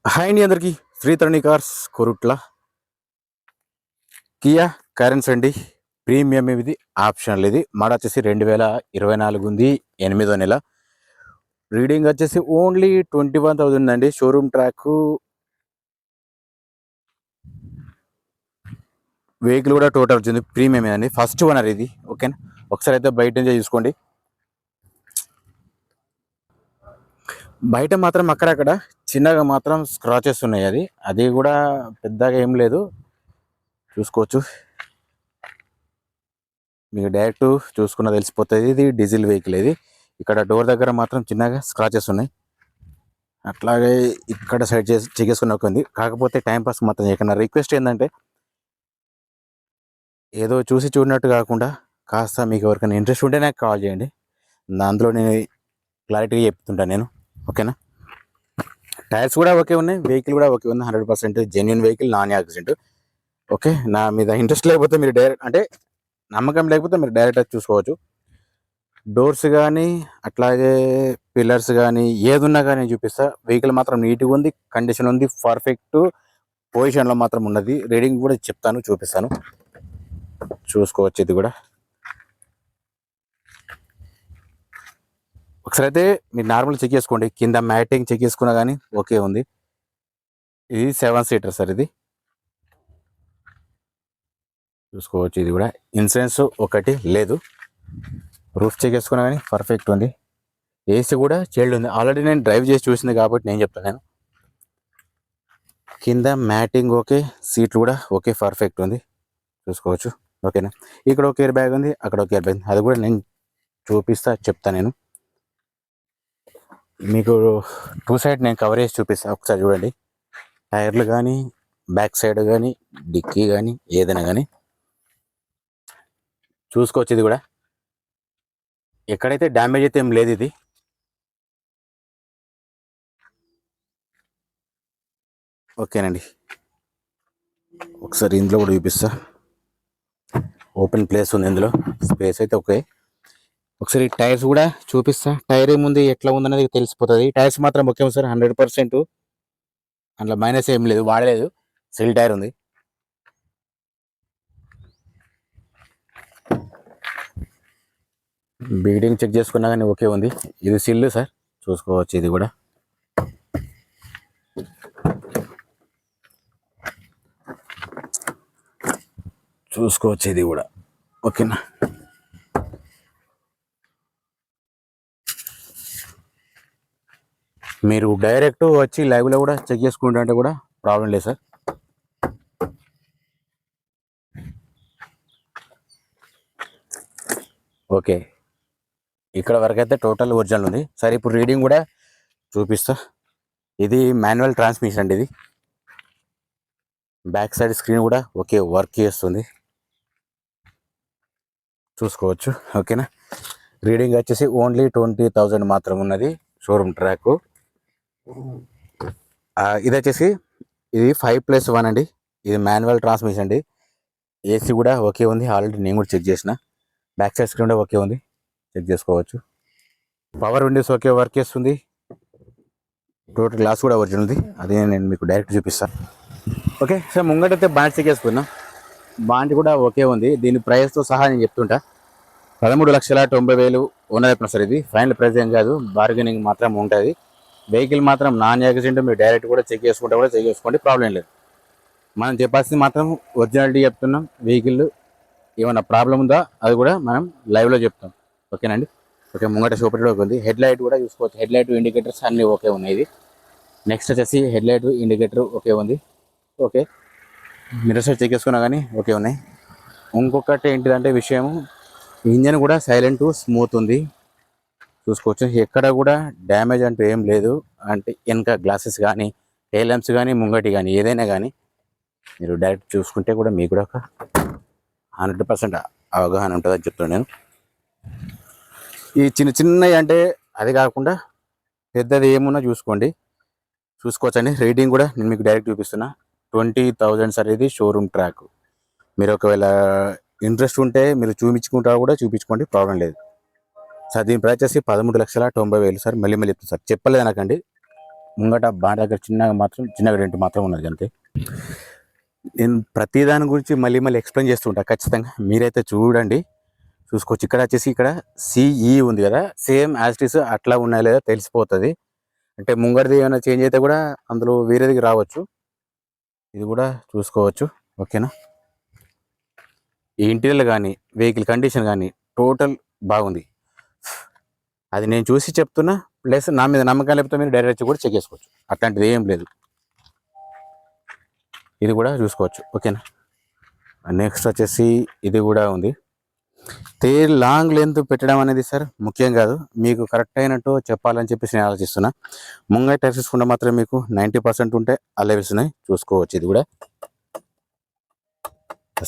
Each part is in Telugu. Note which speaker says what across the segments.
Speaker 1: హాయ్ అండి అందరికీ. శ్రీతరణి కార్స్ కొరుట్ల. కియా కరెన్స్ అండి. ప్రీమియం ఇది ఆప్షనల్. ఇది మోడల్ వచ్చేసి 2024 ఉంది, 8వ నెల. రీడింగ్ వచ్చేసి ఓన్లీ 21,000 అండి. Showroom track. వెహికల్ కూడా టోటల్ వచ్చింది ప్రీమియం అండి. ఫస్ట్ ఓనర్ ఇది. ఓకేనా, ఒకసారి అయితే బయట నుంచి చూసుకోండి. బయట మాత్రం అక్కడక్కడ చిన్నగా మాత్రం స్క్రాచెస్ ఉన్నాయి. అది కూడా పెద్దగా ఏం లేదు, చూసుకోవచ్చు. మీకు డైరెక్ట్ చూసుకున్న తెలిసిపోతుంది. ఇది డీజిల్ వెహికల్. ఇది ఇక్కడ డోర్ దగ్గర మాత్రం చిన్నగా స్క్రాచెస్ ఉన్నాయి. అట్లాగే ఇక్కడ సైడ్ చేసి చెక్కేసుకున్న ఉంది. కాకపోతే టైంపాస్ మాత్రం చేయకుండా. రిక్వెస్ట్ ఏంటంటే ఏదో చూసి చూడనట్టు కాకుండా కాస్త మీకు ఎవరికైనా ఇంట్రెస్ట్ ఉంటే నాకు కాల్ చేయండి. అందులో నేను క్లారిటీగా చెప్తుంటాను నేను. ఓకేనా, టైర్స్ కూడా ఓకే ఉన్నాయి, వెహికల్ కూడా ఓకే ఉంది. 100% genuine vehicle, non accident. Okay, నా మీద ఇంట్రెస్ట్ లేకపోతే మీరు డైరెక్ట్, అంటే నమ్మకం లేకపోతే మీరు డైరెక్ట్ చూసుకోవచ్చు. డోర్స్ కానీ అట్లాగే పిల్లర్స్ కానీ ఏది ఉన్నా కానీ చూపిస్తా. వెహికల్ మాత్రం నీట్గా ఉంది, కండిషన్ ఉంది, పర్ఫెక్ట్ పొజిషన్లో మాత్రం ఉన్నది. రీడింగ్ కూడా చెప్తాను, చూపిస్తాను, చూసుకోవచ్చు. ఇది కూడా ఒకసారి అయితే మీరు నార్మల్ చెక్ చేసుకోండి. కింద మ్యాటింగ్ చెక్ చేసుకున్నా కానీ ఓకే ఉంది. ఇది 7 సీటర్ సార్. ఇది చూసుకోవచ్చు. ఇది కూడా ఇన్సూరెన్స్ ఒకటి లేదు. రూఫ్ చెక్ చేసుకున్నా కానీ పర్ఫెక్ట్ ఉంది. ఏసీ కూడా చైల్డ్ ఉంది. ఆల్రెడీ నేను డ్రైవ్ చేసి చూసింది కాబట్టి నేను చెప్తాను. నేను కింద మ్యాటింగ్ ఓకే, సీట్లు కూడా ఓకే, పర్ఫెక్ట్ ఉంది, చూసుకోవచ్చు. ఓకేనా, ఇక్కడ ఒక ఎయిర్ బ్యాగ్ ఉంది, అక్కడ ఒక ఎయిర్ బ్యాగ్ ఉంది. అది కూడా నేను చూపిస్తా, చెప్తాను. నేను మీకు 2 సైడ్ నేను కవర్ చేసి చూపిస్తాను. ఒకసారి చూడండి. టైర్లు కానీ, బ్యాక్ సైడ్ కానీ, డిక్కీ కానీ, ఏదైనా కానీ చూసుకోవచ్చు. ఇది కూడా ఎక్కడైతే డ్యామేజ్ అయితే ఏం లేదు. ఇది ఓకేనండి. ఒకసారి ఇందులో కూడా చూపిస్తా. ఓపెన్ ప్లేస్ ఉంది, ఇందులో స్పేస్ అయితే ఓకే. ఒకసారి టైర్స్ కూడా చూపిస్తా. టైర్ ఏముంది, ఎట్లా ఉందనేది తెలిసిపోతుంది. టైర్స్ మాత్రం ఓకే సార్, 100%. అందులో మైనస్ ఏం లేదు, వాడలేదు. సిల్ టైర్ ఉంది. బీడింగ్ చెక్ చేసుకున్నా కానీ ఓకే ఉంది. ఇది సిల్ సార్, చూసుకోవచ్చు. ఇది కూడా చూసుకోవచ్చు. ఇది కూడా ఓకేనా. మీరు డైరెక్ట్ వచ్చి లైవ్లో కూడా చెక్ చేసుకుంటే కూడా ప్రాబ్లం లేదు సార్. ఓకే, ఇక్కడ వరకు అయితే టోటల్ ఒరిజినల్ ఉంది సార్. ఇప్పుడు రీడింగ్ కూడా చూపిస్తా. ఇది మాన్యువల్ ట్రాన్స్మిషన్ అండి. ఇది బ్యాక్ సైడ్ స్క్రీన్ కూడా ఓకే, వర్క్ చేస్తుంది, చూసుకోవచ్చు. ఓకేనా, రీడింగ్ వచ్చేసి ఓన్లీ 20,000 మాత్రం ఉన్నది. Showroom track. ఇది వచ్చేసి ఇది 5+1 అండి. ఇది మాన్యువల్ ట్రాన్స్మిషన్ అండి. ఏసీ కూడా ఓకే ఉంది, ఆల్రెడీ నేను కూడా చెక్ చేసిన. బ్యాక్ సైడ్ స్క్రీన్ కూడా ఓకే ఉంది, చెక్ చేసుకోవచ్చు. పవర్ విండోస్ ఓకే, వర్క్ చేస్తుంది. టోటల్ గ్లాస్ కూడా ఒరిజినల్ ఉంది. అదే నేను మీకు డైరెక్ట్ చూపిస్తాను. ఓకే సార్, ముంగటైతే బాండ్ చెక్ చేసుకున్నా. బాండ్ కూడా ఓకే ఉంది. దీని ప్రైస్తో సహా నేను చెప్తుంటా. 13,90,000 ఓనర్ చెప్పిన సార్. ఇది ఫైనల్ ప్రైస్ ఏం కాదు, బార్గెనింగ్ మాత్రం ఉంటుంది. వెహికల్ మాత్రం నాన్ యాక్సిడెంట్. మీరు డైరెక్ట్ కూడా చెక్ చేసుకోండి, ప్రాబ్లం లేదు. మనం చెప్పాల్సింది మాత్రం ఒరిజినాలిటీ చెప్తున్నాం. వెహికల్ ఏమైనా ప్రాబ్లం ఉందా అది కూడా మనం లైవ్లో చెప్తాం. ఓకేనండి. ఓకే, ముంగట సూపర్ కూడా ఉంది. హెడ్ లైట్ కూడా చూసుకోవచ్చు. హెడ్ లైట్, ఇండికేటర్స్ అన్నీ ఓకే ఉన్నాయి. ఇది నెక్స్ట్ వచ్చేసి హెడ్ లైట్, ఇండికేటర్ ఓకే ఉంది. ఓకే, మిర్రర్ సైడ్ చెక్ చేసుకున్నా కానీ ఓకే ఉన్నాయి. ఇంకొకటి ఏంటిదంటే విషయం, ఇంజన్ కూడా సైలెంట్, స్మూత్ ఉంది, చూసుకోవచ్చు. ఎక్కడ కూడా డ్యామేజ్ అంటూ ఏం లేదు. అంటే వెనక గ్లాసెస్ కానీ, టైల్ ల్యాంప్స్ కానీ, ముంగటి కానీ ఏదైనా కానీ మీరు డైరెక్ట్ చూసుకుంటే కూడా మీకు కూడా ఒక 100% అవగాహన ఉంటుందని చెప్తాను నేను. ఈ చిన్నవి అంటే అది కాకుండా పెద్దది ఏమున్నా చూసుకోవచ్చండి. రీడింగ్ కూడా నేను మీకు డైరెక్ట్ చూపిస్తున్నా. 20,000 సార్. ఇది షోరూమ్ ట్రాక్. మీరు ఒకవేళ ఇంట్రెస్ట్ ఉంటే మీరు చూపించుకోండి, ప్రాబ్లం లేదు సార్. దీని ప్రైస్ వచ్చేసి 13,90,000 సార్. మళ్ళీ చెప్తాను సార్, చెప్పలేదు అనకండి. ముంగట బాగా దగ్గర చిన్నగా డెంట్ మాత్రం ఉన్నది అంతే. నేను ప్రతి దాని గురించి మళ్ళీ ఎక్స్ప్లెయిన్ చేస్తుంటా ఖచ్చితంగా, మీరైతే చూడండి, చూసుకోవచ్చు. ఇక్కడ వచ్చేసి ఇక్కడ సిఈ ఉంది కదా, సేమ్ యాజ్ ఇట్ ఈస్ అట్లా ఉన్నాయో లేదా తెలిసిపోతుంది. అంటే ముంగడిది ఏమైనా చేంజ్ అయితే కూడా అందులో వేరేది రావచ్చు, ఇది కూడా చూసుకోవచ్చు. ఓకేనా, ఈ ఇంటీరియర్ కానీ వెహికల్ కండిషన్ కానీ టోటల్ బాగుంది. అది నేను చూసి చెప్తున్నా, ప్లస్ నా మీద నమ్మకం లేకపోతే మీరు డైరెక్ట్ కూడా చెక్ చేసుకోవచ్చు, అట్లాంటిది ఏం లేదు. ఇది కూడా చూసుకోవచ్చు. ఓకేనా, నెక్స్ట్ వచ్చేసి ఇది కూడా ఉంది. లాంగ్ లెంత్ పెట్టడం అనేది సార్ ముఖ్యం కాదు, మీకు కరెక్ట్ అయినట్టు చెప్పాలని చెప్పేసి నేను ఆలోచిస్తున్నా. ముంగై టైర్స్ తీసుకుంటే మాత్రం మీకు 90% ఉంటే ఆ లెవెల్స్ ఉన్నాయి, చూసుకోవచ్చు. ఇది కూడా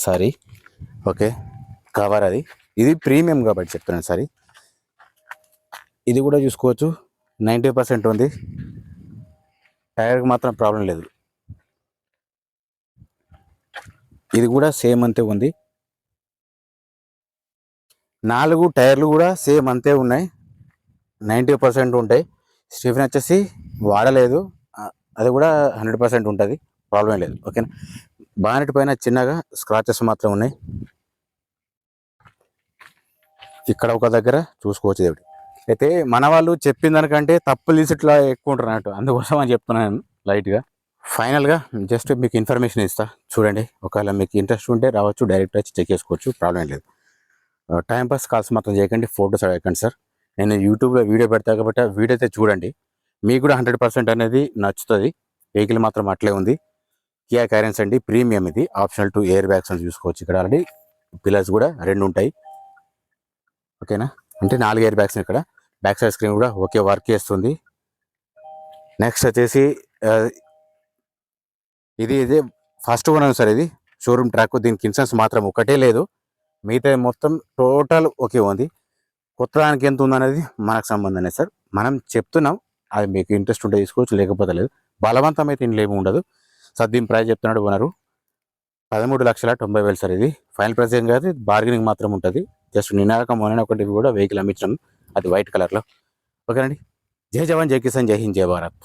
Speaker 1: సారీ, ఓకే, కవర్ అది, ఇది ప్రీమియం కాబట్టి చెప్తున్నాను సారీ. ఇది కూడా చూసుకోవచ్చు, 90% ఉంది, టైర్కి మాత్రం ప్రాబ్లం లేదు. ఇది కూడా సేమ్ అంతే ఉంది, 4 టైర్లు కూడా సేమ్ అంతే ఉన్నాయి, 90% ఉంటాయి. స్టీఫెన్ వచ్చేసి వాడలేదు, అది కూడా 100% ఉంటుంది, ప్రాబ్లం లేదు. ఓకేనా, బానెట్ పైన చిన్నగా స్క్రాచెస్ మాత్రం ఉన్నాయి, ఇక్కడ ఒక దగ్గర చూసుకోవచ్చు. ఇది అయితే మన వాళ్ళు చెప్పిన దానికంటే తప్పులు తీసి ఇట్లా ఎక్కువ ఉంటారు అన్నట్టు, అందుకోసం అని చెప్తున్నాను లైట్గా. ఫైనల్గా జస్ట్ మీకు ఇన్ఫర్మేషన్ ఇస్తా, చూడండి. ఒకవేళ మీకు ఇంట్రెస్ట్ ఉంటే రావచ్చు, డైరెక్ట్ వచ్చి చెక్ చేసుకోవచ్చు, ప్రాబ్లం లేదు. టైంపాస్ కాల్స్ మాత్రం చేయకండి, ఫోటోస్ అడగండి సార్. నేను యూట్యూబ్లో వీడియో పెడతా కాబట్టి ఆ వీడియో అయితే చూడండి, మీకు కూడా 100% అనేది నచ్చుతుంది. వెహికల్ మాత్రం అట్లే ఉంది, కియా కైరెన్స్ అండి, ప్రీమియం. ఇది ఆప్షనల్ 2 ఎయిర్ బ్యాగ్స్ అని చూసుకోవచ్చు. ఇక్కడ ఆల్రెడీ పిల్లర్స్ కూడా 2 ఉంటాయి. ఓకేనా, అంటే 4 ఎయిర్ బ్యాగ్స్. ఇక్కడ బ్యాక్ సైడ్ స్క్రీన్ కూడా ఓకే వర్క్ చేస్తుంది. నెక్స్ట్ వచ్చేసి ఇది ఫస్ట్ కొన్నాను సార్, ఇది షోరూమ్ ట్రాక్. దీనికి ఇన్సూరెన్స్ మాత్రం ఒకటే లేదు, మిగతా మొత్తం టోటల్ ఓకే ఉంది. కొత్త దానికి ఎంత ఉందనేది మనకు సంబంధం లేదు సార్, మనం చెప్తున్నాం. అది మీకు ఇంట్రెస్ట్ ఉంటే తీసుకోవచ్చు, లేకపోతే లేదు. బలవంతం అయితే ఇంట్లో ఏమి ఉండదు సార్. దీని ప్రైస్ చెప్తున్నాడు ఓనరు 13,90,000 సార్. ఇది ఫైనల్ ప్రైస్ ఏం కాదు, బార్గెనింగ్ మాత్రం ఉంటుంది. జస్ట్ నినాక మొన్న ఒకటి కూడా వెహికల్ అమ్మించడం, అది వైట్ కలర్లో. ఓకేనండి, జై జవాన్, జై కిసాన్, జై హింద్, జై భారత్.